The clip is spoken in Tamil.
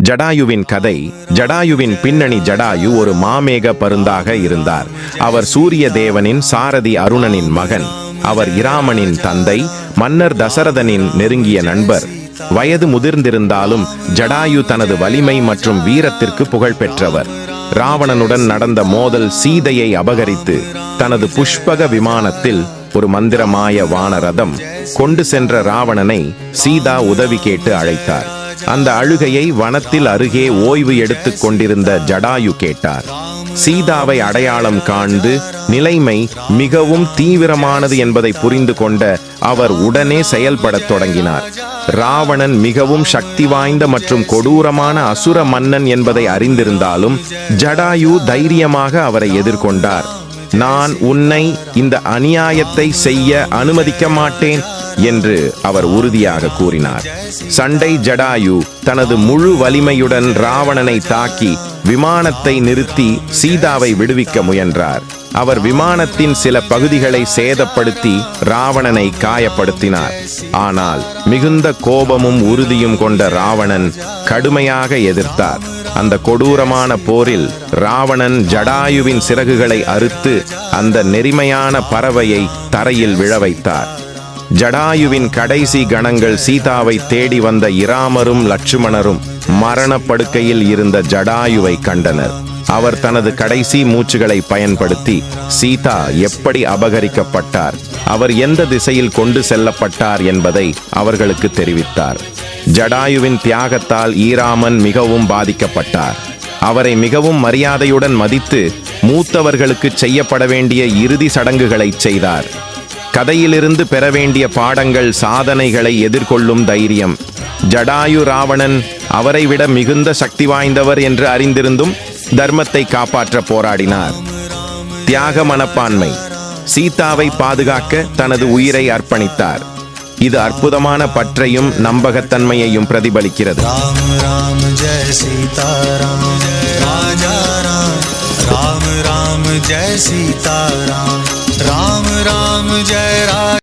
ஜடாயுவின் கதை. ஜடாயுவின் பின்னணி. ஜடாயு ஒரு மாமேக பருந்தாக இருந்தார். அவர் சூரிய தேவனின் சாரதி அருணனின் மகன். அவர் இராமனின் தந்தை, மன்னர் தசரதனின் நெருங்கிய நண்பர். வயது முதிர்ந்திருந்தாலும் ஜடாயு தனது வலிமை மற்றும் வீரத்திற்கு புகழ் பெற்றவர். ராவணனுடன் நடந்த மோதல் சீதையை அபகரித்து தனது புஷ்பக விமானத்தில் ஒரு மந்திரமாய வானரதம் கொண்டு சென்ற ராவணனை சீதா உதவி கேட்டு அழைத்தார். அந்த அழுகையை வனத்தில் அருகே ஓய்வு எடுத்துக் கொண்டிருந்த ஜடாயு கேட்டார். சீதாவை அடையாளம் காண்டு நிலைமை மிகவும் தீவிரமானது என்பதை புரிந்து கொண்ட அவர் உடனே செயல்படத் தொடங்கினார். ராவணன் மிகவும் சக்தி வாய்ந்த மற்றும் கொடூரமான அசுர மன்னன் என்பதை அறிந்திருந்தாலும் ஜடாயு தைரியமாக அவரை எதிர்கொண்டார். நான் உன்னை இந்த அநியாயத்தை செய்ய அனுமதிக்க மாட்டேன் என்று அவர் உறுதியாக கூறினார். சண்டை. ஜடாயு தனது முழு வலிமையுடன் ராவணனை தாக்கி விமானத்தை நிறுத்தி சீதாவை விடுவிக்க முயன்றார். அவர் விமானத்தின் சில பகுதிகளை சேதப்படுத்தி ராவணனை காயப்படுத்தினார். ஆனால் மிகுந்த கோபமும் உறுதியும் கொண்ட ராவணன் கடுமையாக எதிர்த்தார். அந்த கொடூரமான போரில் ராவணன் ஜடாயுவின் சிறகுகளை அறுத்து அந்த நெறிமையான பறவையை தரையில் விழ வைத்தார். ஜடாயுவின் கடைசி கணங்கள். சீதாவை தேடி வந்த இராமரும் லட்சுமணரும் மரணப்படுக்கையில் இருந்த ஜடாயுவை கண்டனர். அவர் தனது கடைசி மூச்சுகளை பயன்படுத்தி சீதா எப்படி அபகரிக்கப்பட்டார், அவர் எந்த திசையில் கொண்டு செல்லப்பட்டார் என்பதை அவர்களுக்கு தெரிவித்தார். ஜடாயுவின் தியாகத்தால் ஈராமன் மிகவும் பாதிக்கப்பட்டார். அவரை மிகவும் மரியாதையுடன் மதித்து மூத்தவர்களுக்கு செய்யப்பட வேண்டிய இறுதி சடங்குகளை செய்தார். கதையிலிருந்து பெற வேண்டிய பாடங்கள். சாதனைகளை எதிர்கொள்ளும் தைரியம். ஜடாயு ராவணன் அவரை விட மிகுந்த சக்தி வாய்ந்தவர் என்று அறிந்திருந்தும் தர்மத்தை காப்பாற்ற போராடினார். தியாக மனப்பான்மை. சீதாவை பாதுகாக்க தனது உயிரை அர்ப்பணித்தார். இது அற்புதமான பற்றையும் நம்பகத்தன்மையையும் பிரதிபலிக்கிறது. ராம் ராம் ஜெய சீதாராம், ராஜா ராம். ராம் ராம் ஜெய சீதாராம், ராம் ராம் ஜெய ராஜா.